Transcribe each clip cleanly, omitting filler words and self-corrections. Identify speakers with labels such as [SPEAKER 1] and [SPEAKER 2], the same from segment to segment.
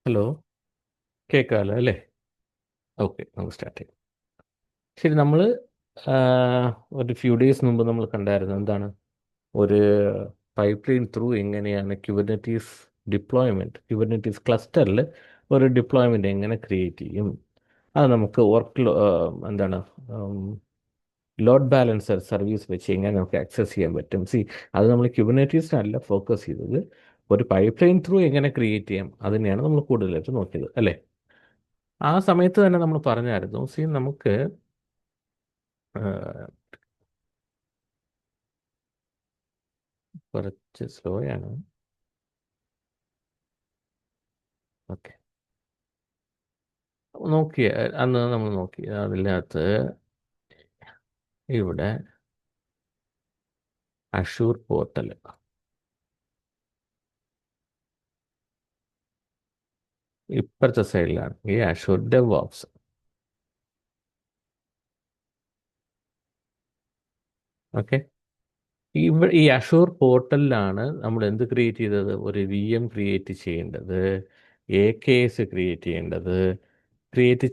[SPEAKER 1] Hello. കേൾക്കാമല്ലോ അല്ലേ? Okay, നമുക്ക് start ചെയ്യാം. ശരി, നമ്മൾ ഒരു ഫ്യൂ ഡേയ്സ് മുമ്പ് നമ്മൾ കണ്ടായിരുന്നു എന്താണ് ഒരു പൈപ്പ് ലൈൻ ത്രൂ എങ്ങനെയാണ് ക്യൂബർനെറ്റീസ് ക്ലസ്റ്ററിൽ ഒരു ഡിപ്ലോയ്മെൻ്റ് എങ്ങനെ ക്രിയേറ്റ് ചെയ്യും. അത് നമുക്ക് എന്താണ് ലോഡ് ബാലൻസർ സർവീസ് വെച്ച് എങ്ങനെ നമുക്ക് ആക്സസ് ചെയ്യാൻ പറ്റും. അത് നമ്മൾ ക്യൂബർനെറ്റീസിനല്ല ഫോക്കസ് ചെയ്തത്, ഒരു പൈപ്പ് ലൈൻ ത്രൂ എങ്ങനെ ക്രിയേറ്റ് ചെയ്യാം അതിനെയാണ് നമ്മൾ കൂടുതലായിട്ട് നോക്കിയത് അല്ലേ. ആ സമയത്ത് തന്നെ നമ്മൾ പറഞ്ഞായിരുന്നു, നമുക്ക് ആ, കുറച്ച് സ്ലോ ആണ്. ഓക്കെ, നോക്കിയ അന്ന് നമ്മൾ നോക്കി അതിനകത്ത് ഇവിടെ അഷൂർ പോർട്ടൽ ഇപ്പുറത്തെ സൈഡിലാണ് ഈ അഷൂർ ഡെവോപ്സ്. ഓക്കെ, ഈ അഷൂർ പോർട്ടലിലാണ് നമ്മൾ എന്ത് ക്രിയേറ്റ് ചെയ്തത്, ഒരു വി എം ക്രിയേറ്റ് ചെയ്യേണ്ടത്, AKS ക്രിയേറ്റ് ചെയ്യേണ്ടത്, ക്രിയേറ്റ്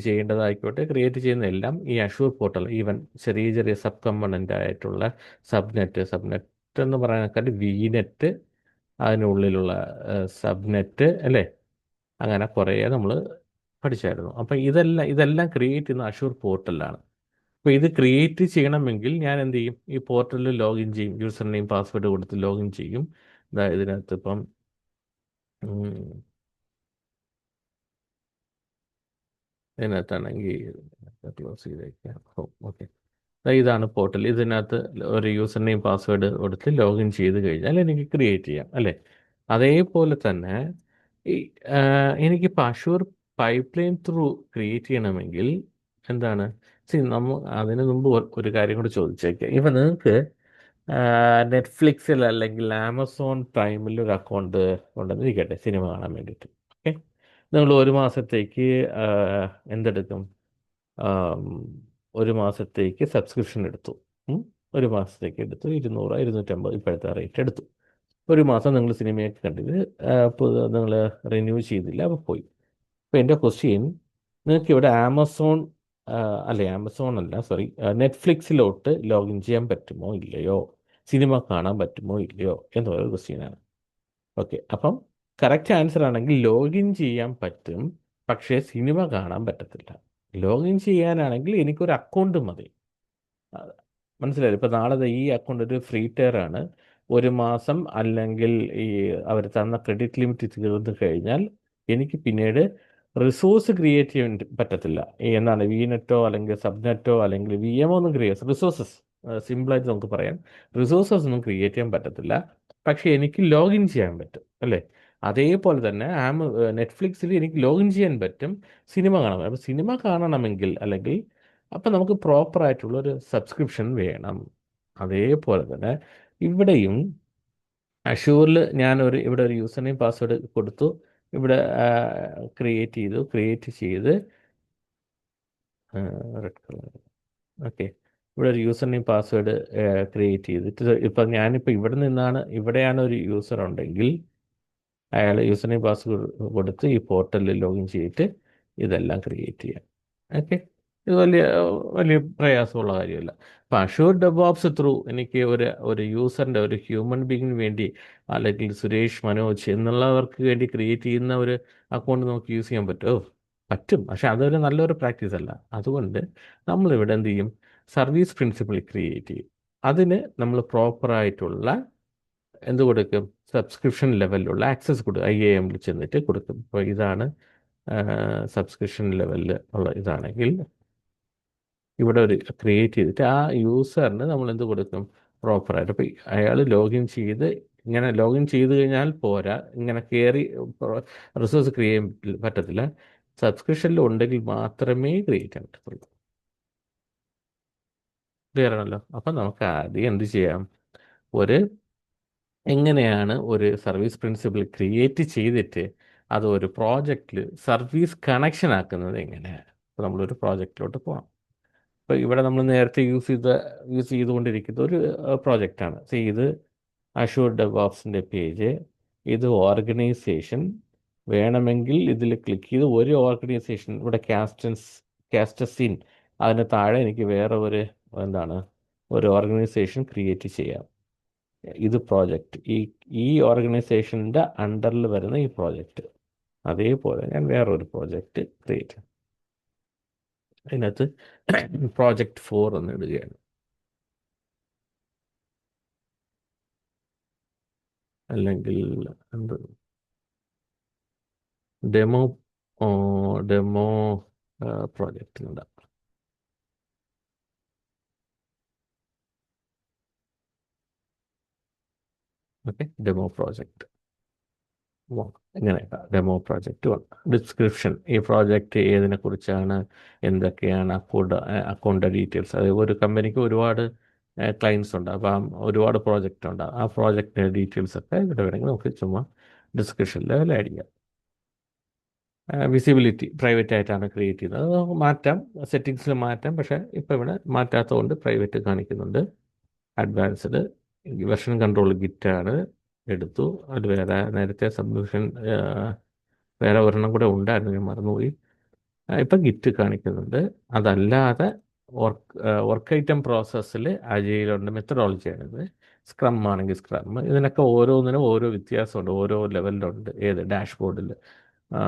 [SPEAKER 1] ചെയ്യേണ്ടതായിക്കോട്ടെ, ക്രിയേറ്റ് ചെയ്യുന്ന എല്ലാം ഈ അഷൂർ പോർട്ടൽ. ഈവൻ ചെറിയ ചെറിയ സബ് കമ്പണൻ്റ് ആയിട്ടുള്ള സബ്നെറ്റ് എന്ന് പറയാനേക്കാൾ VNet, അതിനുള്ളിലുള്ള സബ്നെറ്റ് അല്ലേ, അങ്ങനെ കുറേ നമ്മൾ പഠിച്ചായിരുന്നു. അപ്പം ഇതെല്ലാം ക്രിയേറ്റ് ചെയ്യുന്ന അഷൂർ പോർട്ടലാണ്. അപ്പോൾ ഇത് ക്രിയേറ്റ് ചെയ്യണമെങ്കിൽ ഞാൻ എന്ത് ചെയ്യും, ഈ പോർട്ടലിൽ ലോഗിൻ ചെയ്യും, യൂസർ നെയിം പാസ്വേഡ് കൊടുത്ത് ലോഗിൻ ചെയ്യും. ഇതിനകത്ത് ഇപ്പം ഇതിനകത്താണെങ്കിൽ ക്ലോസ് ചെയ്തേക്കാം. ഓക്കെ, ഇതാണ് പോർട്ടൽ. ഇതിനകത്ത് ഒരു യൂസർ നെയിം പാസ്വേഡ് കൊടുത്ത് ലോഗിൻ ചെയ്ത് കഴിഞ്ഞാൽ എനിക്ക് ക്രിയേറ്റ് ചെയ്യാം അല്ലേ. അതേപോലെ തന്നെ ഈ എനിക്കിപ്പോൾ assure pipe line through create ചെയ്യണമെങ്കിൽ എന്താണ്, നമ്മൾ അതിന് മുമ്പ് ഒരു കാര്യം കൂടി ചോദിച്ചേക്കാം. ഇപ്പം നിങ്ങൾക്ക് നെറ്റ്ഫ്ലിക്സിൽ അല്ലെങ്കിൽ ആമസോൺ പ്രൈമിൽ ഒരു അക്കൗണ്ട് ഉണ്ടെന്നിരിക്കട്ടെ, സിനിമ കാണാൻ വേണ്ടിയിട്ട്. ഓക്കെ, നിങ്ങൾ ഒരു മാസത്തേക്ക് എന്തെടുക്കും, ആം, ഒരു മാസത്തേക്ക് സബ്സ്ക്രിപ്ഷൻ എടുത്തു. ഉം. ഒരു മാസത്തേക്ക് എടുത്തു 200 250 ഇപ്പോഴത്തെ റേറ്റ് എടുത്തു. ഒരു മാസം നിങ്ങൾ സിനിമയൊക്കെ കണ്ടിട്ട് അപ്പോൾ നിങ്ങൾ റിന്യൂ ചെയ്തില്ല, അപ്പോൾ പോയി. അപ്പോൾ എൻ്റെ ക്വസ്റ്റ്യൻ, നിങ്ങൾക്ക് ഇവിടെ ആമസോൺ അല്ല, സോറി, നെറ്റ്ഫ്ലിക്സിലോട്ട് ലോഗിൻ ചെയ്യാൻ പറ്റുമോ ഇല്ലയോ, സിനിമ കാണാൻ പറ്റുമോ ഇല്ലയോ എന്നൊരു ക്വസ്റ്റ്യനാണ്. ഓക്കെ, അപ്പം കറക്റ്റ് ആൻസർ ആണെങ്കിൽ ലോഗിൻ ചെയ്യാൻ പറ്റും, പക്ഷേ സിനിമ കാണാൻ പറ്റത്തില്ല. ലോഗിൻ ചെയ്യാനാണെങ്കിൽ എനിക്കൊരു അക്കൗണ്ട് മതി. ആ, മനസ്സിലായില്ലേ? ഇപ്പം നാളെ ഈ അക്കൗണ്ട് ഒരു ഫ്രീ ടയർ ആണ്. ഒരു മാസം അല്ലെങ്കിൽ ഈ അവർ തന്ന ക്രെഡിറ്റ് ലിമിറ്റ് തീർന്നു കഴിഞ്ഞാൽ എനിക്ക് പിന്നീട് റിസോഴ്സ് ക്രിയേറ്റ് ചെയ്യാൻ പറ്റത്തില്ല. എന്താണ്, VNetോ അല്ലെങ്കിൽ സബ്നെറ്റോ അല്ലെങ്കിൽ VM ഒന്നും റിസോഴ്സസ്, സിമ്പിളായിട്ട് നമുക്ക് പറയാം, റിസോഴ്സസ് ഒന്നും ക്രിയേറ്റ് ചെയ്യാൻ പറ്റത്തില്ല. പക്ഷേ എനിക്ക് ലോഗിൻ ചെയ്യാൻ പറ്റും അല്ലേ. അതേപോലെ തന്നെ നെറ്റ്ഫ്ലിക്സിൽ എനിക്ക് ലോഗിൻ ചെയ്യാൻ പറ്റും, സിനിമ കാണാൻ. അപ്പോൾ സിനിമ കാണണമെങ്കിൽ അല്ലെങ്കിൽ അപ്പം നമുക്ക് പ്രോപ്പറായിട്ടുള്ള ഒരു സബ്സ്ക്രിപ്ഷൻ വേണം. അതേപോലെ തന്നെ ഇവിടെയും അഷൂറിൽ ഇവിടെ ഒരു യൂസർ നെയിം പാസ്വേഡ് കൊടുത്തു, ഇവിടെ ക്രിയേറ്റ് ചെയ്ത് റെഡ് കളർ. ഓക്കെ, ഇവിടെ ഒരു യൂസർ നെയിം പാസ്വേഡ് ക്രിയേറ്റ് ചെയ്തിട്ട് ഇപ്പം ഞാനിപ്പോൾ ഇവിടെയാണ് ഒരു യൂസർ ഉണ്ടെങ്കിൽ അയാൾ യൂസർ നെയിം പാസ്വേഡ് കൊടുത്ത് ഈ പോർട്ടലിൽ ലോഗിൻ ചെയ്തിട്ട് ഇതെല്ലാം ക്രിയേറ്റ് ചെയ്യാം. ഓക്കെ, ഇത് വലിയ വലിയ പ്രയാസമുള്ള കാര്യമല്ല. അപ്പം അഷൂർ ഡെവോപ്സ് ത്രൂ എനിക്ക് ഒരു യൂസറിൻ്റെ, ഒരു ഹ്യൂമൻ ബീങ്ങിന് വേണ്ടി അല്ലെങ്കിൽ സുരേഷ്, മനോജ് എന്നുള്ളവർക്ക് വേണ്ടി ക്രിയേറ്റ് ചെയ്യുന്ന ഒരു അക്കൗണ്ട് നമുക്ക് യൂസ് ചെയ്യാൻ പറ്റുമോ? പറ്റും, പക്ഷെ അതൊരു നല്ലൊരു പ്രാക്ടീസ് അല്ല. അതുകൊണ്ട് നമ്മളിവിടെ എന്ത് ചെയ്യും, സർവീസ് പ്രിൻസിപ്പിൾ ക്രിയേറ്റ് ചെയ്യും. അതിന് നമ്മൾ പ്രോപ്പറായിട്ടുള്ള എന്ത് കൊടുക്കും, സബ്സ്ക്രിപ്ഷൻ ലെവലിലുള്ള ആക്സസ് കൊടുക്കും, IAMൽ ചെന്നിട്ട് കൊടുക്കും. ഇപ്പോൾ ഇതാണ് സബ്സ്ക്രിപ്ഷൻ ലെവലിൽ ഉള്ള ഇതാണെങ്കിൽ ഇവിടെ ഒരു ക്രിയേറ്റ് ചെയ്തിട്ട് ആ യൂസറിന് നമ്മൾ എന്ത് കൊടുക്കും, പ്രോപ്പറായിട്ട്. അപ്പോൾ അയാൾ ലോഗിൻ ചെയ്ത്, ഇങ്ങനെ ലോഗിൻ ചെയ്ത് കഴിഞ്ഞാൽ പോരാ, ഇങ്ങനെ കയറി റിസോഴ്സ് ക്രിയേറ്റ് ചെയ്യാൻ പറ്റത്തില്ല. സബ്സ്ക്രിപ്ഷനിൽ ഉണ്ടെങ്കിൽ മാത്രമേ ക്രിയേറ്റ് ചെയ്യാൻ പറ്റത്തുള്ളൂ. ക്ലിയർ ആണല്ലോ. അപ്പം നമുക്ക് ആദ്യം എന്ത് ചെയ്യാം, ഒരു എങ്ങനെയാണ് ഒരു സർവീസ് പ്രിൻസിപ്പിൾ ക്രിയേറ്റ് ചെയ്തിട്ട് അത് ഒരു പ്രോജക്റ്റിൽ സർവീസ് കണക്ഷൻ ആക്കുന്നത് എങ്ങനെയാണ്. അപ്പോൾ നമ്മളൊരു പ്രോജക്റ്റിലോട്ട് പോകാം. ഇപ്പോൾ ഇവിടെ നമ്മൾ നേരത്തെ യൂസ് ചെയ്തുകൊണ്ടിരിക്കുന്ന ഒരു പ്രോജക്റ്റാണ്. ഇത് അഷൂർ ഡെവോപ്സിൻ്റെ പേജ്, ഇത് ഓർഗനൈസേഷൻ, വേണമെങ്കിൽ ഇതിൽ ക്ലിക്ക് ചെയ്ത് ഒരു ഓർഗനൈസേഷൻ ഇവിടെ കാസ്റ്റസിൻ അതിന് താഴെ എനിക്ക് വേറെ ഒരു എന്താണ് ഒരു ഓർഗനൈസേഷൻ ക്രിയേറ്റ് ചെയ്യാം. ഇത് പ്രോജക്റ്റ് ഈ ഓർഗനൈസേഷൻ്റെ അണ്ടറിൽ വരുന്ന ഈ പ്രോജക്റ്റ്. അതേപോലെ ഞാൻ വേറൊരു പ്രോജക്റ്റ് ക്രിയേറ്റ് അതിനകത്ത് പ്രോജക്റ്റ് 4 എന്ന് ഇടുകയാണ്. അല്ലെങ്കിൽ എന്ത് ഡെമോ ഡെമോ പ്രോജക്റ്റ് ഉണ്ടാകും. ഓക്കെ, ഡെമോ പ്രോജക്റ്റ് ഇങ്ങനെ ഡെമോ പ്രോജക്റ്റ് 1. ഡിസ്ക്രിപ്ഷൻ, ഈ പ്രോജക്റ്റ് ഏതിനെ കുറിച്ചാണ്, എന്തൊക്കെയാണ് അക്കൗണ്ട് ഡീറ്റെയിൽസ്. അത് ഒരു കമ്പനിക്ക് ഒരുപാട് ക്ലയൻസ് ഉണ്ട്, അപ്പം ഒരുപാട് പ്രോജക്റ്റ് ഉണ്ട്. ആ പ്രോജക്റ്റിൻ്റെ ഡീറ്റെയിൽസ് ഒക്കെ ഇവിടെ വേണമെങ്കിൽ നമുക്ക് ചുമ്മാ ഡിസ്ക്രിപ്ഷൻ ലെവൽ ആഡ് ചെയ്യാം. വിസിബിലിറ്റി പ്രൈവറ്റ് ആയിട്ടാണ് ക്രിയേറ്റ് ചെയ്യുന്നത്, അത് നമുക്ക് മാറ്റാം, സെറ്റിങ്സിൽ മാറ്റാം. പക്ഷേ ഇപ്പോൾ ഇവിടെ മാറ്റാത്തതുകൊണ്ട് പ്രൈവറ്റ് കാണിക്കുന്നുണ്ട്. അഡ്വാൻസ്ഡ് വെർഷൻ കൺട്രോൾ ഗിറ്റാണ് എടുത്തു. അത് വേറെ നേരത്തെ സബ്മിഷൻ വേറെ ഒരെണ്ണം കൂടെ ഉണ്ടായിരുന്നു, ഞാൻ മറന്നുപോയി. ഇപ്പം ഗിറ്റ് കാണിക്കുന്നുണ്ട്. അതല്ലാതെ വർക്ക് ഐറ്റം പ്രോസസ്സിൽ അജയിലുണ്ട്, മെത്തഡോളജിയാണിത്. സ്ക്രം ആണെങ്കിൽ സ്ക്രം. ഇതിനൊക്കെ ഓരോന്നിനും ഓരോ വ്യത്യാസമുണ്ട്, ഓരോ ലെവലിലുണ്ട്. ഏത് ഡാഷ്ബോർഡിൽ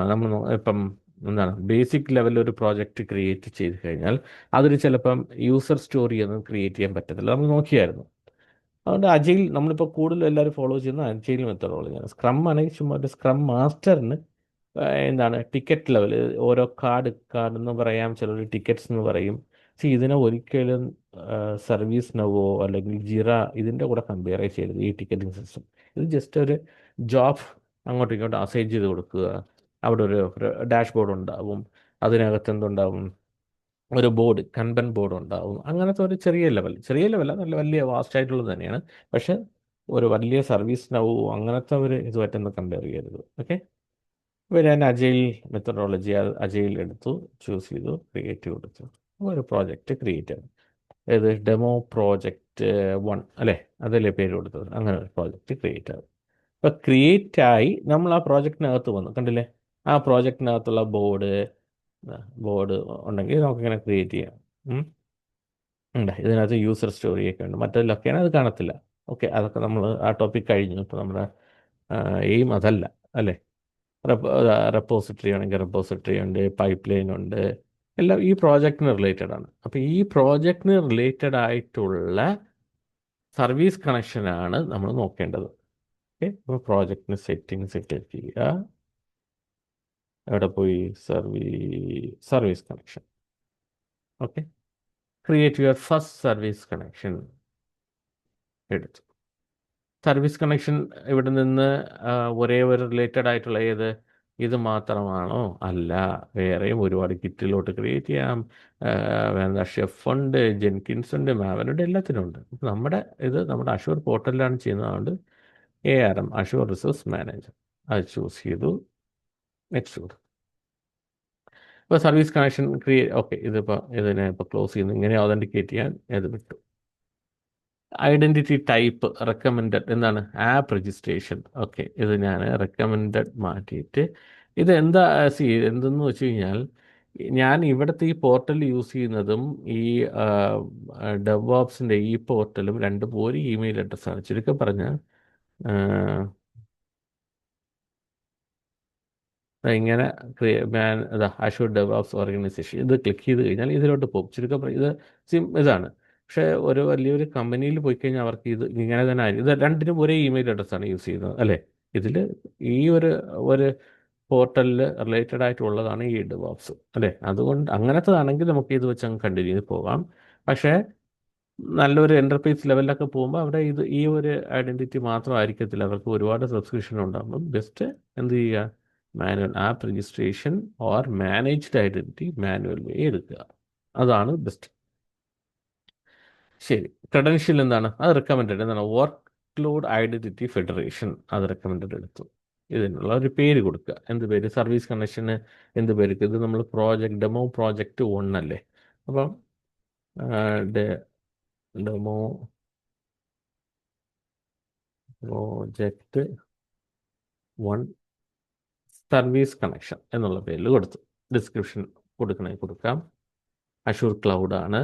[SPEAKER 1] നമ്മൾ ഇപ്പം എന്താണ് ബേസിക് ലെവലിൽ ഒരു പ്രോജക്റ്റ് ക്രിയേറ്റ് ചെയ്ത് കഴിഞ്ഞാൽ അതിൽ ചിലപ്പം യൂസർ സ്റ്റോറി ഒന്നും ക്രിയേറ്റ് ചെയ്യാൻ പറ്റത്തില്ല, നമ്മൾ നോക്കിയായിരുന്നു. അതുകൊണ്ട് അജയിൽ നമ്മളിപ്പോൾ കൂടുതൽ എല്ലാവരും ഫോളോ ചെയ്യുന്ന അജയിൽ മെത്തഡോളജിയാണ്. സ്ക്രം ആണെങ്കിൽ ചുമ്മാ ഒരു സ്ക്രം മാസ്റ്ററിന് എന്താണ് ടിക്കറ്റ് ലെവൽ, ഓരോ കാർഡ് എന്ന് പറയാം, ചിലർ ടിക്കറ്റ്സ് എന്ന് പറയും. പക്ഷേ ഇതിനെ ഒരിക്കലും സർവീസ് നവോ അല്ലെങ്കിൽ ജിറ ഇതിൻ്റെ കൂടെ കമ്പയർ ചെയ്യരുത് ഈ ടിക്കറ്റിംഗ് സിസ്റ്റം. ഇത് ജസ്റ്റ് ഒരു ജോബ് അങ്ങോട്ടും ഇങ്ങോട്ടും അസൈൻ ചെയ്ത് കൊടുക്കുക. അവിടെ ഒരു ഡാഷ്ബോർഡ് ഉണ്ടാവും, അതിനകത്ത് എന്തുണ്ടാവും, ഒരു ബോർഡ്, കൺബൻ ബോർഡ് ഉണ്ടാവും. അങ്ങനത്തെ ഒരു ചെറിയ ലെവല, നല്ല വലിയ വാസ്റ്റ് ആയിട്ടുള്ളത് തന്നെയാണ്. പക്ഷെ ഒരു വലിയ സർവീസ് നൗ അങ്ങനത്തെ ഒരു ഇതുമായിട്ടൊന്ന് കമ്പയർ ചെയ്യരുത്. ഓക്കെ, ഇപ്പോൾ ഞാൻ അജയിൽ മെത്തഡോളജി അജയിൽ എടുത്തു, ചൂസ് ചെയ്തു, ക്രിയേറ്റ് കൊടുത്തു, ഒരു പ്രോജക്റ്റ് ക്രിയേറ്റ് ആണ്. ഏത് ഡെമോ പ്രോജക്റ്റ് 1 അല്ലേ, അതല്ലേ പേര് കൊടുത്തത്. അങ്ങനെ ഒരു പ്രോജക്റ്റ് ക്രിയേറ്റ് ആകും. ഇപ്പോൾ ക്രിയേറ്റ് ആയി നമ്മൾ ആ പ്രോജക്റ്റിനകത്ത് വന്നു, കണ്ടില്ലേ? ആ പ്രോജക്റ്റിനകത്തുള്ള ബോർഡ് ഉണ്ടെങ്കിൽ നമുക്കിങ്ങനെ ക്രിയേറ്റ് ചെയ്യാം. ഉണ്ട്, ഇതിനകത്ത് യൂസർ സ്റ്റോറിയൊക്കെ ഉണ്ട്. മറ്റതിലൊക്കെയാണ് അത് കാണത്തില്ല. ഓക്കെ, അതൊക്കെ നമ്മൾ ആ ടോപ്പിക് കഴിഞ്ഞു. ഇപ്പോൾ നമ്മുടെ എയിം അതല്ല, അല്ലേ? റെപ്പോസിറ്ററി ആണെങ്കിൽ റെപ്പോസിറ്ററി ഉണ്ട്, പൈപ്പ് ലൈൻ ഉണ്ട്, എല്ലാം ഈ പ്രോജക്റ്റിന് റിലേറ്റഡ് ആണ്. അപ്പോൾ ഈ പ്രോജക്റ്റിന് റിലേറ്റഡ് ആയിട്ടുള്ള സർവീസ് കണക്ഷനാണ് നമ്മൾ നോക്കേണ്ടത്. ഓക്കെ, അപ്പോൾ പ്രോജക്റ്റിന് സെറ്റ് ചെയ്യുക. എവിടെ പോയി? Service connection. Okay, create your first service connection എടുത്തു. സർവീസ് കണക്ഷൻ ഇവിടെ നിന്ന് ഒരേ ഒരു റിലേറ്റഡ് ആയിട്ടുള്ള ഇത് മാത്രമാണോ? അല്ല, വേറെയും ഒരുപാട് കിറ്റിലോട്ട് ക്രിയേറ്റ് ചെയ്യാം. എന്താ ഷെഫ് ഉണ്ട്, ജെൻകിൻസ് ഉണ്ട്, മാവനുണ്ട്, എല്ലാത്തിനും ഉണ്ട്. അപ്പോൾ നമ്മുടെ അഷൂർ പോർട്ടലിലാണ് ചെയ്യുന്നതുകൊണ്ട് ARM അഷൂർ റിസോഴ്സ് മാനേജർ അത് ചൂസ് ചെയ്തു, നെക്സ്റ്റ് കൊടുത്തു. ഇപ്പോൾ സർവീസ് കണക്ഷൻ ഓക്കെ, ഇതിനെ ഇപ്പോൾ ക്ലോസ് ചെയ്യുന്നു. ഇങ്ങനെ ഓതൻറ്റിക്കേറ്റ് ചെയ്യാൻ ഇത് വിട്ടു. ഐഡൻറ്റിറ്റി ടൈപ്പ് റെക്കമെൻഡഡ് എന്താണ്? App registration. ഓക്കെ, ഇത് ഞാൻ റെക്കമെൻഡഡ് മാറ്റിയിട്ട് എന്തെന്ന് വെച്ച് കഴിഞ്ഞാൽ ഞാൻ ഇവിടുത്തെ ഈ പോർട്ടൽ യൂസ് ചെയ്യുന്നതും ഈ ഡെവോപ്സിൻ്റെ ഈ പോർട്ടലും രണ്ടും ഒരു ഇമെയിൽ അഡ്രസ്സാണ്. ചുരുക്കം പറഞ്ഞാൽ ഇങ്ങനെ അഷൂർ ഡെവോപ്സ് ഓർഗനൈസേഷൻ ഇത് ക്ലിക്ക് ചെയ്ത് കഴിഞ്ഞാൽ ഇതിലോട്ട് പോകും. ചുരുക്കം ഇത് ഇതാണ്. പക്ഷേ ഒരു വലിയൊരു കമ്പനിയിൽ പോയി കഴിഞ്ഞാൽ അവർക്ക് ഇത് ഇങ്ങനെ തന്നെ ആയിരിക്കും. ഇത് രണ്ടിനും ഒരേ ഇമെയിൽ അഡ്രസ്സാണ് യൂസ് ചെയ്യുന്നത്, അല്ലേ? ഇതിൽ ഈ ഒരു പോർട്ടലിൽ റിലേറ്റഡ് ആയിട്ടുള്ളതാണ് ഈ ഡെവോപ്സ്, അല്ലേ? അതുകൊണ്ട് അങ്ങനത്തതാണെങ്കിൽ നമുക്ക് ഇത് വെച്ച് അങ്ങ് കണ്ടിന്യൂ ചെയ്ത് പോകാം. പക്ഷേ നല്ലൊരു എൻ്റർപ്രൈസ് ലെവലിലൊക്കെ പോകുമ്പോൾ അവിടെ ഈ ഒരു ഐഡൻറ്റിറ്റി മാത്രമായിരിക്കത്തില്ല, അവർക്ക് ഒരുപാട് സബ്സ്ക്രിപ്ഷൻ ഉണ്ടാകുമ്പോൾ ബെസ്റ്റ് എന്ത് ചെയ്യുക? Manual app registration or managed identity manual way എടുക്കുക, അതാണ് ബെസ്റ്റ്. ശരി, ക്രെഡൻഷ്യൽ എന്താണ്? അത് റെക്കമെൻഡഡ് എന്താണ്? വർക്ക് ലോഡ് ഐഡൻറ്റിറ്റി ഫെഡറേഷൻ, അത് റെക്കമെൻഡഡ് എടുത്തു. ഇതിനുള്ള ഒരു പേര് കൊടുക്കുക. എന്ത് പേര്? സർവീസ് കണക്ഷന് എന്ത് പേര്? ഇത് നമ്മൾ ഡെമോ പ്രോജക്റ്റ് 1 അല്ലേ? അപ്പം ഡെമോ പ്രോജക്റ്റ് 1 സർവീസ് കണക്ഷൻ എന്നുള്ള പേരിൽ കൊടുത്തു. ഡിസ്ക്രിപ്ഷൻ കൊടുക്കണമെങ്കിൽ കൊടുക്കാം. അഷൂർ ക്ലൗഡ് ആണ്.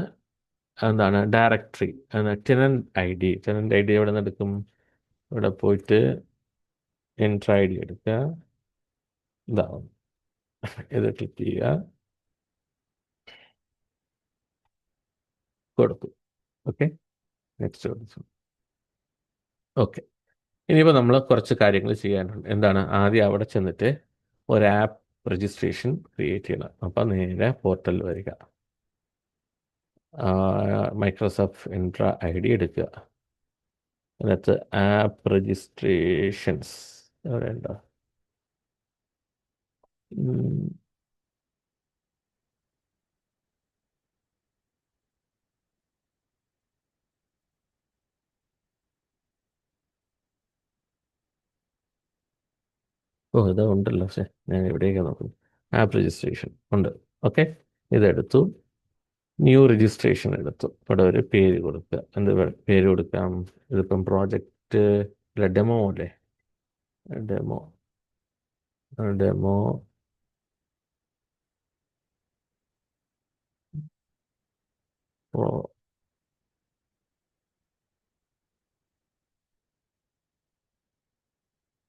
[SPEAKER 1] എന്താണ് ഡയറക്ടറി, ടെനന്റ് ഐ ഡി എവിടെ നിന്ന് എടുക്കും? ഇവിടെ പോയിട്ട് എൻട്രി ഐ ഡി എടുക്കുക, ഇതാവും, ഇത് ക്ലിക്ക് ചെയ്യുക, കൊടുക്കും. ഓക്കെ, നെക്സ്റ്റ് കൊടുത്തു. ഓക്കെ, ഇനിയിപ്പോൾ നമ്മൾ കുറച്ച് കാര്യങ്ങൾ ചെയ്യാനുണ്ട്. എന്താണ്? ആദ്യം അവിടെ ചെന്നിട്ട് ഒരു ആപ്പ് രജിസ്ട്രേഷൻ ക്രിയേറ്റ് ചെയ്യണം. അപ്പം നേരെ പോർട്ടൽ വരിക, മൈക്രോസോഫ്റ്റ് ഇൻട്ര ഐ ഡി എടുക്കുക, അതിനകത്ത് ആപ്പ് രജിസ്ട്രേഷൻസ് അവിടെ ഉണ്ടോ? ഓ, ഇത് ഉണ്ടല്ലോ, പക്ഷേ ഞാൻ എവിടെയൊക്കെ നോക്കുന്നു. ആപ്പ് രജിസ്ട്രേഷൻ ഉണ്ട്. ഓക്കെ, ഇതെടുത്തു. ന്യൂ രജിസ്ട്രേഷൻ എടുത്തു. ഇവിടെ ഒരു പേര് കൊടുക്കുക. എന്ത് പേര് കൊടുക്കാം? ഇതിപ്പം പ്രോജക്റ്റ് ഡെമോ അല്ലേ? ഡെമോ ഡെമോ പ്രോ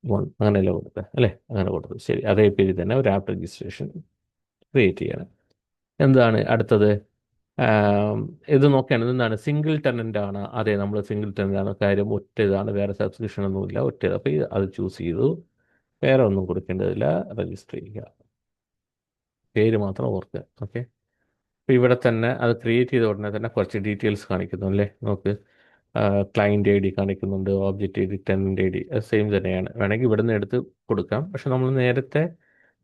[SPEAKER 1] വൺ അങ്ങനെയല്ല കൊടുക്കുക അല്ലേ? അങ്ങനെ കൊടുത്തു. ശരി, അതേ പേരിൽ തന്നെ ഒരു ആപ്പ് രജിസ്ട്രേഷൻ ക്രിയേറ്റ് ചെയ്യണം. എന്താണ് അടുത്തത്? ആം, ഇത് നോക്കുകയാണെങ്കിൽ എന്താണ്? സിംഗിൾ ടെനൻ്റ് ആണ്. അതെ, നമ്മൾ സിംഗിൾ ടെനൻ്റ് ആണ്. കാര്യം ഒറ്റ ഇതാണ്, വേറെ സബ്സ്ക്രിപ്ഷൻ ഒന്നുമില്ല, ഒറ്റ. അപ്പോൾ അത് ചൂസ് ചെയ്തു. വേറെ ഒന്നും കൊടുക്കേണ്ടതില്ല. രജിസ്റ്റർ ചെയ്യുക, പേര് മാത്രം ഓർക്കുക. ഓക്കെ, അപ്പോൾ ഇവിടെ തന്നെ അത് ക്രിയേറ്റ് ചെയ്ത ഉടനെ തന്നെ കുറച്ച് ഡീറ്റെയിൽസ് കാണിക്കുന്നു അല്ലേ? നോക്ക്, ക്ലയൻറ്റ് ഐ ഡി കാണിക്കുന്നുണ്ട്, object I D, tenant I D same തന്നെയാണ്. വേണമെങ്കിൽ ഇവിടെ നിന്ന് എടുത്ത് കൊടുക്കാം. പക്ഷെ നമ്മൾ നേരത്തെ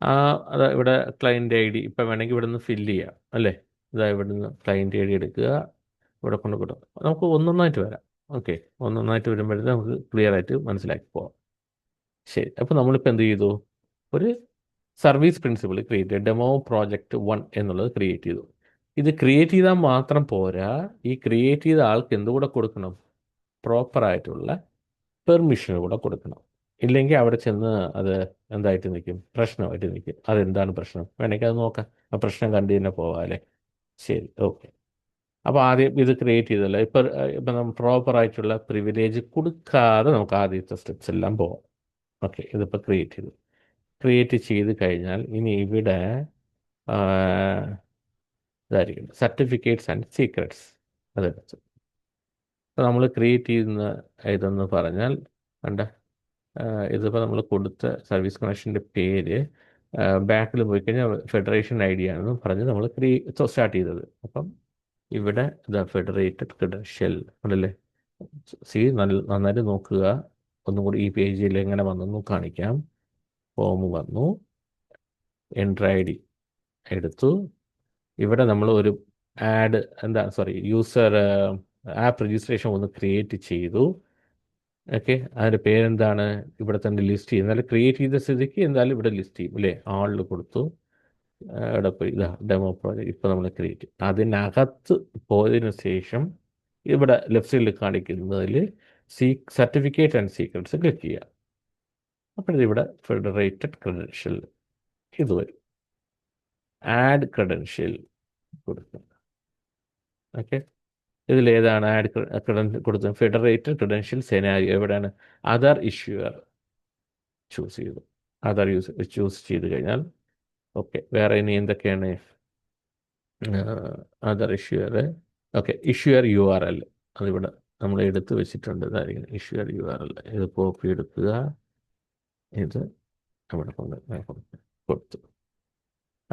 [SPEAKER 1] ആ അത് ഇവിടെ ക്ലയൻറ്റ് ഐ ഡി ഇപ്പം വേണമെങ്കിൽ ഇവിടെ നിന്ന് ഫില്ല് ചെയ്യാം അല്ലേ? ഇതാ ഇവിടെ നിന്ന് ക്ലയൻറ്റ് ഐ ഡി എടുക്കുക, ഇവിടെ കൊണ്ട് കൊടുക്കുക. നമുക്ക് ഒന്നൊന്നായിട്ട് വരാം. ഓക്കെ, ഒന്നൊന്നായിട്ട് വരുമ്പോഴത്തേക്ക് നമുക്ക് ക്ലിയർ ആയിട്ട് മനസ്സിലാക്കി പോകാം. ശരി, അപ്പോൾ നമ്മളിപ്പോൾ എന്ത് ചെയ്തു? ഒരു സർവീസ് പ്രിൻസിപ്പിൾ ക്രിയേറ്റ് ചെയ്തു. ഡെമോ പ്രോജക്റ്റ് 1 എന്നുള്ളത് ക്രിയേറ്റ് ചെയ്തു. ഇത് ക്രിയേറ്റ് ചെയ്താൽ മാത്രം പോരാ, ഈ ക്രിയേറ്റ് ചെയ്ത ആൾക്ക് എന്തുകൂടെ കൊടുക്കണം? പ്രോപ്പറായിട്ടുള്ള പെർമിഷൻ കൂടെ കൊടുക്കണം. ഇല്ലെങ്കിൽ അവിടെ ചെന്ന് അത് എന്തായിട്ട് നിൽക്കും? പ്രശ്നമായിട്ട് നിൽക്കും. അതെന്താണ് പ്രശ്നം? വേണമെങ്കിൽ അത് നോക്കാം. ആ പ്രശ്നം കണ്ടു തന്നെ പോവാം. ശരി, ഓക്കെ. അപ്പോൾ ആദ്യം ഇത് ക്രിയേറ്റ് ചെയ്തല്ലോ. ഇപ്പം നമ്മൾ പ്രോപ്പറായിട്ടുള്ള പ്രിവിലേജ് കൊടുക്കാതെ നമുക്ക് ആദ്യത്തെ സ്റ്റെപ്സ് എല്ലാം പോവാം. ഓക്കെ, ഇതിപ്പോൾ ക്രിയേറ്റ് ചെയ്ത് കഴിഞ്ഞാൽ ഇനി ഇവിടെ ആ, ഇതായിരിക്കും സർട്ടിഫിക്കറ്റ്സ് ആൻഡ് സീക്രട്സ്. അതെടുത്ത് നമ്മൾ ക്രിയേറ്റ് ചെയ്യുന്ന ഇതെന്ന് പറഞ്ഞാൽ കണ്ട, ഇതിപ്പോൾ നമ്മൾ കൊടുത്ത സർവീസ് കണക്ഷൻ്റെ പേര് ബാക്കിൽ പോയി കഴിഞ്ഞാൽ ഫെഡറേഷൻ ഐ ഡി ആണെന്ന് പറഞ്ഞ് നമ്മൾ സ്റ്റാർട്ട് ചെയ്തത്. അപ്പം ഇവിടെ ദ ഫെഡറേറ്റഡ് ക്രെഡൻഷ്യൽ ഉണ്ടല്ലേ? നന്നായിട്ട് നോക്കുക. ഒന്നും കൂടി ഈ പേജിൽ എങ്ങനെ വന്നെന്ന് കാണിക്കാം. ഫോം വന്നു, എൻട്രി ഐ ഡി എടുത്തു. ഇവിടെ നമ്മൾ ഒരു യൂസർ ആപ്പ് രജിസ്ട്രേഷൻ ഒന്ന് ക്രിയേറ്റ് ചെയ്തു. ഓക്കെ, അതിൻ്റെ പേരെന്താണ്? ഇവിടെ തന്നെ ലിസ്റ്റ് ചെയ്യും. എന്നാലും ക്രിയേറ്റ് ചെയ്ത സ്ഥിതിക്ക് എന്തായാലും ഇവിടെ ലിസ്റ്റ് ചെയ്യും അല്ലേ? ആളിൽ കൊടുത്തു. ഇവിടെ പോയി ഇതാ ഡെമോ പ്രോജക്റ്റ് ഇപ്പോൾ നമ്മൾ ക്രിയേറ്റ് ചെയ്യും. അതിനകത്ത് പോയതിനു ശേഷം ഇവിടെ ലെഫ്റ്റ് സൈഡിൽ കാണിക്കുന്നതിൽ സർട്ടിഫിക്കറ്റ് ആൻഡ് സീക്രട്സ് ക്ലിക്ക് ചെയ്യുക. അപ്പോൾ ഇവിടെ ഫെഡറേറ്റഡ് ക്രെഡൻഷ്യൽ ഇത് വരും. ആഡ് ക്രെഡൻഷ്യൽ കൊടുക്കുക. ഓക്കെ, ഇതിലേതാണ് ആഡ് കൊടുത്തത്? ഫെഡറേറ്റഡ് ക്രെഡൻഷ്യൽ സെനാരിയോ എവിടെയാണ്? അതർ ഇഷ്യൂർ ചൂസ് ചെയ്തു. അതർ ചൂസ് ചെയ്ത് കഴിഞ്ഞാൽ ഓക്കെ, വേറെ ഇനി എന്തൊക്കെയാണ്? Other issuer. Okay, issuer you are L അതിവിടെ നമ്മൾ എടുത്ത് വെച്ചിട്ടുണ്ട്. ഇതായിരിക്കും ഇഷ്യൂർ യു ആർ എൽ. ഇത് കോപ്പി എടുക്കുക, ഇത് അവിടെ കൊടുത്തു.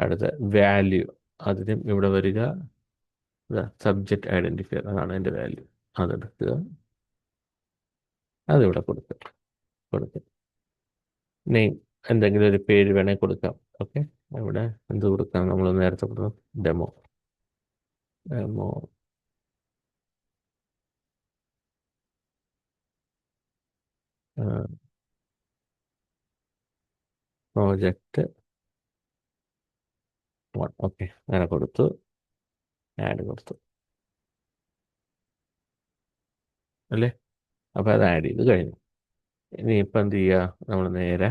[SPEAKER 1] അടുത്ത വാല്യൂ, അതിനും ഇവിടെ വരിക. സബ്ജക്റ്റ് ഐഡൻറ്റിഫയർ, അതാണ് എൻ്റെ വാല്യൂ. അതെടുക്കുക, അതിവിടെ കൊടുക്കുക. നെയിം എന്തെങ്കിലും ഒരു പേര് വേണേൽ കൊടുക്കാം. ഓക്കെ, ഇവിടെ എന്ത് കൊടുക്കാം? നമ്മൾ നേരത്തെ കൊടുക്കാം ഡെമോ ഡെമോ പ്രോജക്റ്റ് 1. ഓക്കെ, അങ്ങനെ കൊടുത്തു, ആഡ് കൊടുത്തു അല്ലേ? അപ്പോൾ അത് ആഡ് ചെയ്ത് കഴിഞ്ഞു. ഇനി ഇപ്പം എന്ത് ചെയ്യുക? നമ്മൾ നേരെ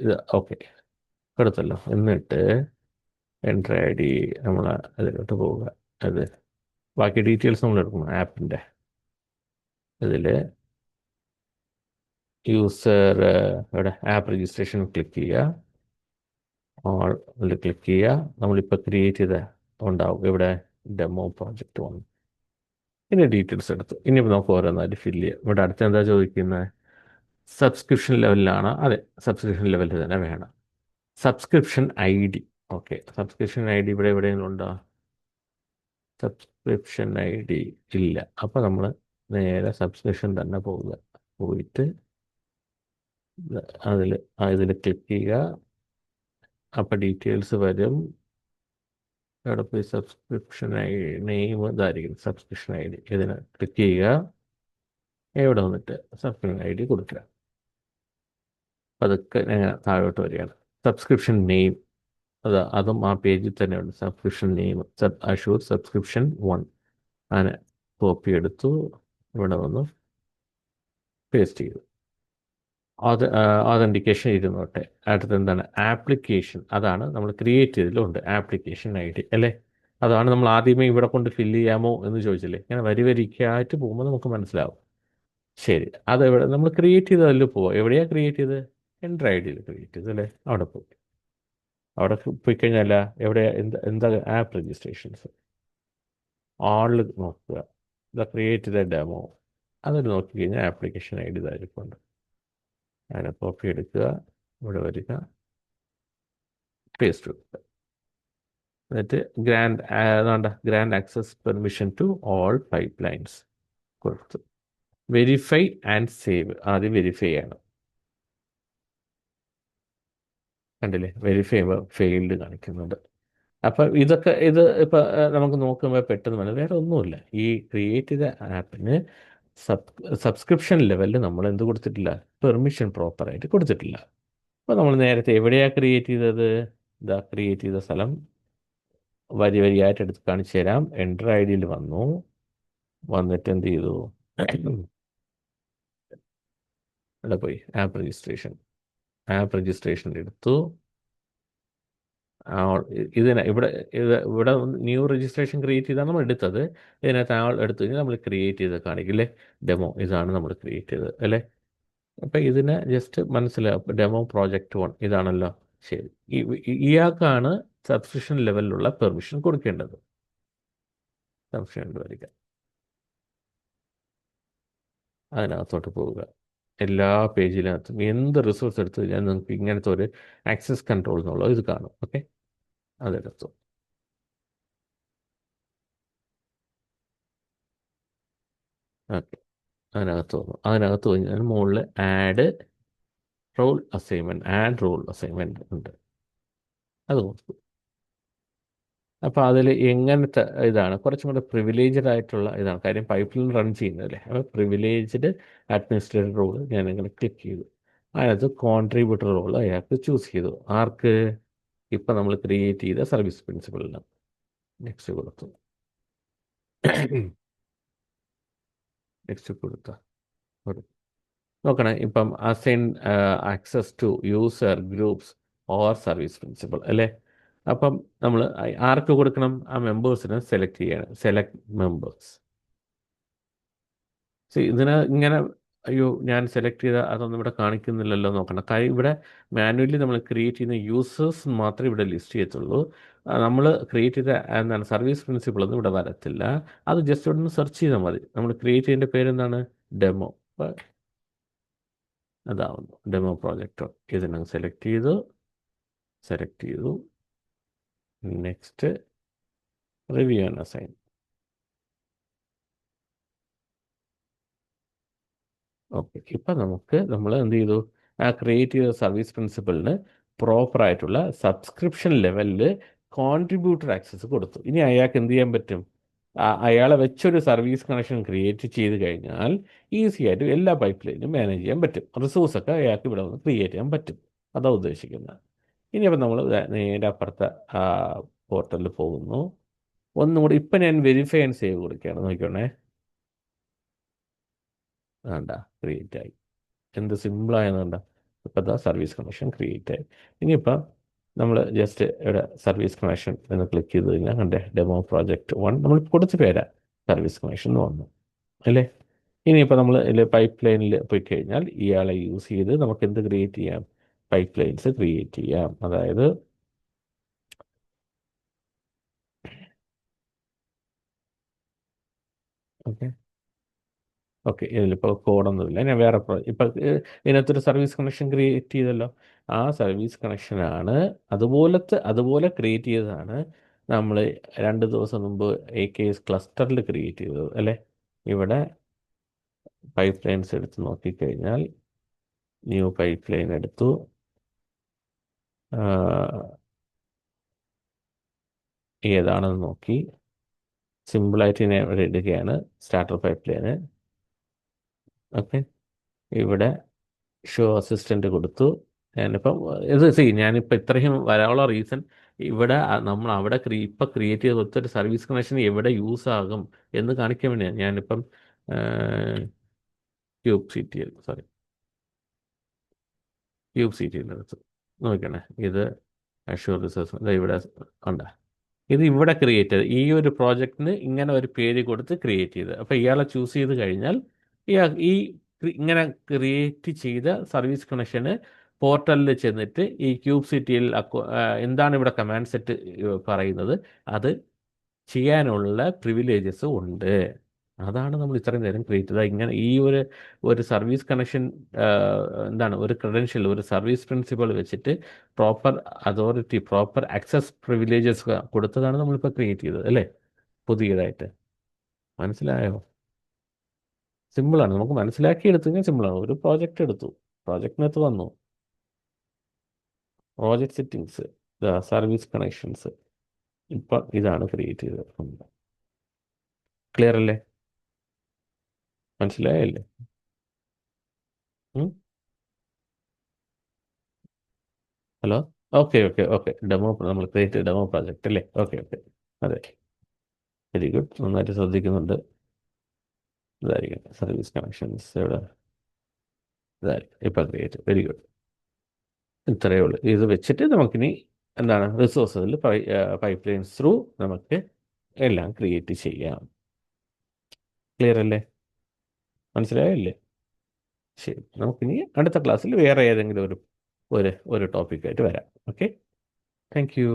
[SPEAKER 1] ഇത് ഓക്കെ കൊടുത്തല്ലോ. എന്നിട്ട് എൻട്രി ഐ ഡി നമ്മൾ അതിലോട്ട് പോവുക. അത് ബാക്കി ഡീറ്റെയിൽസ് നമ്മൾ എടുക്കണം. ആപ്പിൻ്റെ ഇതിൽ യൂസർ ഇവിടെ ആപ്പ് രജിസ്ട്രേഷൻ ക്ലിക്ക് ചെയ്യുക. ഓൾ അതിൽ ക്ലിക്ക് ചെയ്യുക. നമ്മളിപ്പോൾ ക്രിയേറ്റ് ചെയ്ത ഉണ്ടാവും ഇവിടെ ഡെമോ പ്രോജക്റ്റ് വന്നു. ഇനി ഡീറ്റെയിൽസ് എടുത്തു. ഇനിയിപ്പോൾ നമുക്ക് ഓരോന്നായിട്ട് ഫില്ല് ചെയ്യാം. ഇവിടെ അടുത്ത് എന്താ ചോദിക്കുന്നത്? സബ്സ്ക്രിപ്ഷൻ ലെവലിലാണ്. അതെ, സബ്സ്ക്രിപ്ഷൻ ലെവലിൽ തന്നെ വേണം. Subscription I D. Okay, subscription I D ഇവിടെ എവിടെയെങ്കിലും ഉണ്ടോ? സബ്സ്ക്രിപ്ഷൻ ഐ ഡി ഇല്ല. അപ്പോൾ നമ്മൾ നേരെ സബ്സ്ക്രിപ്ഷൻ തന്നെ പോവുക. പോയിട്ട് ഇതിൽ ക്ലിക്ക് ചെയ്യുക. അപ്പോൾ ഡീറ്റെയിൽസ് വരും. അവിടെ പോയി സബ്സ്ക്രിപ്ഷൻ ഐ നെയിം ഇതായിരിക്കും, സബ്സ്ക്രിപ്ഷൻ ഐ ഡി. ഇതിന് ക്ലിക്ക് ചെയ്യുക. ഇവിടെ വന്നിട്ട് സബ്സ്ക്രിപ്ഷൻ ഐ ഡി കൊടുക്കുക. അതൊക്കെ താഴോട്ട് വരികയാണ്. സബ്സ്ക്രിപ്ഷൻ നെയിം അതും ആ പേജിൽ തന്നെയുണ്ട്. സബ്സ്ക്രിപ്ഷൻ നെയിം അഷൂർ സബ്സ്ക്രിപ്ഷൻ 1 അങ്ങനെ കോപ്പി എടുത്തു. ഇവിടെ വന്ന് പേസ്റ്റ് ചെയ്തു. ഓതൻറ്റിക്കേഷൻ ഇരുന്നോട്ടെ. അടുത്ത് എന്താണ്? ആപ്ലിക്കേഷൻ. അതാണ് നമ്മൾ ക്രിയേറ്റ് ചെയ്തതിലുണ്ട് ആപ്ലിക്കേഷൻ ഐ ഡി അല്ലേ? അതാണ് നമ്മൾ ആദ്യമേ ഇവിടെ കൊണ്ട് ഫില്ല് ചെയ്യാമോ എന്ന് ചോദിച്ചില്ലേ? ഇങ്ങനെ വരിക്കായിട്ട് പോകുമ്പോൾ നമുക്ക് മനസ്സിലാവും. ശരി, അത് എവിടെ നമ്മൾ ക്രിയേറ്റ് ചെയ്തതിൽ പോവാം. എവിടെയാണ് ക്രിയേറ്റ് ചെയ്തത്? എൻട്രി ഐ ഡിയിൽ ക്രിയേറ്റ് ചെയ്തത് അല്ലേ? അവിടെ പോയി. അവിടെ പോയി കഴിഞ്ഞാൽ എവിടെ എന്താ ആപ്പ് രജിസ്ട്രേഷൻസ് ആളിൽ നോക്കുക. ക്രിയേറ്റ് ചെയ്ത ഡെമോ അതിൽ നോക്കി കഴിഞ്ഞാൽ ആപ്ലിക്കേഷൻ ഐ ഡി ഇതായിരിക്കുന്നുണ്ട്. അതിനെ കോപ്പി എടുക്കുക. ഇവിടെ വരിക, പേസ്റ്റ് കൊടുക്കുക. എന്നിട്ട് grand access permission to all pipelines കൊടുത്തു. Verify and save. ആദ്യം വെരിഫൈ ചെയ്യണം. കണ്ടില്ലേ? വെരിഫൈ ചെയ്യുമ്പോൾ ഫെയിൽഡ് കാണിക്കുന്നുണ്ട്. അപ്പം ഇത് ഇപ്പം നമുക്ക് നോക്കുമ്പോൾ പെട്ടെന്ന് വേണം. വേറെ ഒന്നുമില്ല. ഈ ക്രിയേറ്റ് ചെയ്ത ആപ്പിന് സബ്സ്ക്രിപ്ഷൻ ലെവലിൽ നമ്മൾ എന്ത് കൊടുത്തിട്ടില്ല? പെർമിഷൻ പ്രോപ്പറായിട്ട് കൊടുത്തിട്ടില്ല. അപ്പോൾ നമ്മൾ നേരത്തെ എവിടെയാണ് ക്രിയേറ്റ് ചെയ്തത്? ക്രിയേറ്റ് ചെയ്ത സ്ഥലം വരിയായിട്ട് എടുത്ത് കാണിച്ചു തരാം. എൻട്രി ഐ ഡിയിൽ വന്നിട്ട് എന്ത് ചെയ്തു? ഇവിടെ പോയി ആപ്പ് രജിസ്ട്രേഷൻ എടുത്തു. ഇവിടെ ന്യൂ രജിസ്ട്രേഷൻ ക്രിയേറ്റ് ചെയ്താണ് നമ്മൾ എടുത്തത്. ഇതിനകത്ത് എടുത്തു കഴിഞ്ഞാൽ നമ്മൾ ക്രിയേറ്റ് ചെയ്ത് കാണിക്കില്ലേ? ഡെമോ ഇതാണ് നമ്മൾ ക്രിയേറ്റ് ചെയ്തത് അല്ലേ? അപ്പം ഇതിനെ ജസ്റ്റ് മനസ്സിലാവും. ഡെമോ പ്രോജക്റ്റ് 1 ഇതാണല്ലോ. ശരി, ഇയാൾക്കാണ് സബ്സ്ക്രിപ്ഷൻ ലെവലിലുള്ള പെർമിഷൻ കൊടുക്കേണ്ടത്. സബ്സ്ക്രിപ്ഷൻ വരിക, അതിനകത്തോട്ട് പോവുക. എല്ലാ പേജിനകത്തും എന്ത് റിസോഴ്സ് എടുത്തു കഴിഞ്ഞാൽ നിങ്ങൾക്ക് ഇങ്ങനത്തെ ഒരു ആക്സസ് കൺട്രോൾ എന്നുള്ളത് ഇത് കാണും. ഓക്കെ, അതെടുത്തു. ഓക്കെ, അതിനകത്ത് കഴിഞ്ഞാൽ മുകളിൽ ആഡ് റോൾ അസൈൻമെൻറ്റ് ഉണ്ട്. അത് നോക്കൂ. അപ്പോൾ അതിൽ എങ്ങനത്തെ ഇതാണ്? കുറച്ചും കൂടെ പ്രിവിലേജ്ഡ് ആയിട്ടുള്ള ഇതാണ്. കാര്യം പൈപ്പിൽ റൺ ചെയ്യുന്നതല്ലേ. അപ്പോൾ പ്രിവിലേജ്ഡ് അഡ്മിനിസ്ട്രേറ്റർ റോൾ ഞാൻ ഇങ്ങനെ ക്ലിക്ക് ചെയ്തു. അതിനകത്ത് കോൺട്രിബ്യൂട്ടർ റോൾ അയാൾക്ക് ചൂസ് ചെയ്തു. ആർക്ക്? ഇപ്പം നമ്മൾ ക്രിയേറ്റ് ചെയ്ത സർവീസ് പ്രിൻസിപ്പളിന്. നെക്സ്റ്റ് കൊടുത്തു. നെക്സ്റ്റ് കൊടുത്ത നോക്കണേ. ഇപ്പം assign access to user groups or service principal അല്ലേ? അപ്പം നമ്മൾ ആർക്ക് കൊടുക്കണം? ആ മെമ്പേഴ്സിനെ സെലക്ട് ചെയ്യണം. Select members. ഇങ്ങനെ അയ്യോ, ഞാൻ സെലക്ട് ചെയ്ത അതൊന്നും ഇവിടെ കാണിക്കുന്നില്ലല്ലോ നോക്കണം. കാര്യം ഇവിടെ മാനുവലി നമ്മൾ ക്രിയേറ്റ് ചെയ്യുന്ന യൂസേഴ്സ് മാത്രമേ ഇവിടെ ലിസ്റ്റ് ചെയ്യത്തുള്ളൂ. നമ്മൾ ക്രിയേറ്റ് ചെയ്ത എന്താണ് സർവീസ് പ്രിൻസിപ്പിൾ ഒന്നും ഇവിടെ വരത്തില്ല. അത് ജസ്റ്റ് ഇവിടെ നിന്ന് സെർച്ച് ചെയ്താൽ മതി. നമ്മൾ ക്രിയേറ്റ് ചെയ്യേണ്ട പേരെന്താണ്? ഡെമോ. അതാവുന്നു ഡെമോ പ്രോജക്റ്റ്. ഇതിനെ സെലക്ട് ചെയ്തു. Next review and assign. Okay, ഇപ്പം നമ്മൾ എന്ത് ചെയ്തു? ആ ക്രിയേറ്റ് ചെയ്ത സർവീസ് പ്രിൻസിപ്പളിന് പ്രോപ്പറായിട്ടുള്ള സബ്സ്ക്രിപ്ഷൻ ലെവലിൽ കോൺട്രിബ്യൂട്ടർ ആക്സസ് കൊടുത്തു. ഇനി അയാൾക്ക് എന്ത് ചെയ്യാൻ പറ്റും? അയാളെ വെച്ചൊരു സർവീസ് കണക്ഷൻ ക്രിയേറ്റ് ചെയ്ത് കഴിഞ്ഞാൽ ഈസി ആയിട്ട് എല്ലാ പൈപ്പ് ലൈനും മാനേജ് ചെയ്യാൻ പറ്റും. റിസോഴ്സൊക്കെ അയാൾക്ക് ഇവിടെ വന്ന് ക്രിയേറ്റ് ചെയ്യാൻ പറ്റും. അതാണ് ഉദ്ദേശിക്കുന്നത്. ഇനിയപ്പോൾ നമ്മൾ നേരെ അപ്പുറത്തെ പോർട്ടലിൽ പോകുന്നു. ഒന്നും കൂടി ഇപ്പം ഞാൻ വെരിഫൈ ആൻഡ് സേവ് കൊടുക്കുകയാണ്. നോക്കിക്കോണേ, വേണ്ട ക്രിയേറ്റ് ആയി. എന്ത് സിമ്പിളായെന്ന് കണ്ട. ഇപ്പോൾ ദാ സർവീസ് കണക്ഷൻ ക്രിയേറ്റ് ആയി. ഇനിയിപ്പോൾ നമ്മൾ ജസ്റ്റ് ഇവിടെ സർവീസ് കണക്ഷൻ എന്ന് ക്ലിക്ക് ചെയ്ത് കഴിഞ്ഞാൽ കണ്ടേ ഡെമോ പ്രോജക്റ്റ് 1 നമ്മൾ കൊടുത്ത പേരാ സർവീസ് കണക്ഷൻ എന്ന് വന്നു അല്ലേ. ഇനിയിപ്പോൾ നമ്മൾ ഇതിൽ പൈപ്പ് ലൈനിൽ പോയി കഴിഞ്ഞാൽ ഇയാളെ യൂസ് ചെയ്ത് നമുക്ക് എന്ത് ക്രിയേറ്റ് ചെയ്യാം, പൈപ്പ് ലൈൻസ് ക്രിയേറ്റ് ചെയ്യാം. അതായത് ഓക്കെ ഓക്കെ ഇതിലിപ്പോൾ കോഡൊന്നുമില്ല, ഞാൻ വേറെ ഇപ്പം ഇതിനകത്തൊരു സർവീസ് കണക്ഷൻ ക്രിയേറ്റ് ചെയ്തല്ലോ. ആ സർവീസ് കണക്ഷനാണ് അതുപോലെ ക്രിയേറ്റ് ചെയ്തതാണ് നമ്മൾ 2 ദിവസം മുമ്പ് AKS ക്ലസ്റ്ററിൽ ക്രിയേറ്റ് ചെയ്തത് അല്ലേ. ഇവിടെ പൈപ്പ് ലൈൻസ് എടുത്ത് നോക്കിക്കഴിഞ്ഞാൽ ന്യൂ പൈപ്പ് ലൈൻ എടുത്തു. ഏതാണെന്ന് നോക്കി സിമ്പിളായിട്ട് ഞാൻ ഇവിടെ ഇടുകയാണ് സ്റ്റാർട്ടർ പൈപ്പ് ലൈന്. ഓക്കെ ഇവിടെ ഷോ അസിസ്റ്റൻ്റ് കൊടുത്തു. ഞാനിപ്പം ഞാനിപ്പോൾ ഇത്രയും വരാനുള്ള റീസൺ ഇവിടെ നമ്മൾ അവിടെ ഇപ്പം ക്രിയേറ്റ് ചെയ്ത് കൊടുത്തൊരു സർവീസ് കണക്ഷൻ എവിടെ യൂസ് ആകും എന്ന് കാണിക്കാൻ വേണ്ടിയാണ്. ഞാനിപ്പം ക്യൂബ് സി ടി എടുത്തു നോക്കണേ. ഇത് അഷ്യൂർ റിസോഴ്സ് ഇവിടെ ഉണ്ട്. ഇത് ഇവിടെ ക്രിയേറ്റ് ചെയ്ത് ഈ ഒരു പ്രോജക്റ്റിന് ഇങ്ങനെ ഒരു പേര് കൊടുത്ത് ക്രിയേറ്റ് ചെയ്ത്, അപ്പോൾ ഇയാളെ ചൂസ് ചെയ്ത് കഴിഞ്ഞാൽ ഇങ്ങനെ ക്രിയേറ്റ് ചെയ്ത സർവീസ് കണക്ഷന് പോർട്ടലിൽ ചെന്നിട്ട് ഈ ക്യൂബ് സിറ്റിയിൽ എന്താണ് ഇവിടെ കമാൻഡ് സെറ്റ് പറയുന്നത് അത് ചെയ്യാനുള്ള പ്രിവിലേജസ് ഉണ്ട്. അതാണ് നമ്മൾ ഇത്രയും നേരം ക്രിയേറ്റ് ചെയ്തത്. ഇങ്ങനെ ഈ ഒരു സർവീസ് കണക്ഷൻ എന്താണ് ഒരു ക്രെഡൻഷ്യൽ ഒരു സർവീസ് പ്രിൻസിപ്പൾ വെച്ചിട്ട് proper authority proper access privileges കൊടുത്തതാണ് നമ്മളിപ്പോൾ ക്രിയേറ്റ് ചെയ്തത് അല്ലേ പുതിയതായിട്ട്. മനസ്സിലായോ? സിമ്പിളാണ്, നമുക്ക് മനസ്സിലാക്കി എടുത്തു കഴിഞ്ഞാൽ സിമ്പിളാണ്. ഒരു പ്രോജക്റ്റ് എടുത്തു, പ്രോജക്റ്റിനകത്ത് വന്നു പ്രോജക്റ്റ് സെറ്റിങ്സ്, സർവീസ് കണക്ഷൻസ്, ഇപ്പം ഇതാണ് ക്രിയേറ്റ് ചെയ്തത്. ക്ലിയർ അല്ലേ? മനസ്സിലായല്ലേ? Hello. Okay okay okay demo നമ്മൾ ക്രിയേറ്റ് ഡെമോ പ്രോജക്റ്റ് അല്ലേ. ഓക്കെ ഓക്കെ അതെ വെരി ഗുഡ്, നന്നായിട്ട് ശ്രദ്ധിക്കുന്നുണ്ട്. ഇതായിരിക്കും സർവീസ് കണക്ഷൻസ് ഇവിടെ ഇതായിരിക്കും ഇപ്പം ക്രിയേറ്റ്. Very good. ഇത്രയേ ഉള്ളൂ. ഇത് വെച്ചിട്ട് നമുക്കിനി എന്താണ് റിസോഴ്സസിൽ പൈപ്പ് ലൈൻസ് ത്രൂ നമുക്ക് എല്ലാം ക്രിയേറ്റ് ചെയ്യാം. ക്ലിയർ അല്ലേ? മനസ്സിലായല്ലേ? ശരി, നമുക്കിനി അടുത്ത ക്ലാസ്സിൽ വേറെ ഏതെങ്കിലും ഒരു ടോപ്പിക്കായിട്ട് വരാം. Okay, thank you.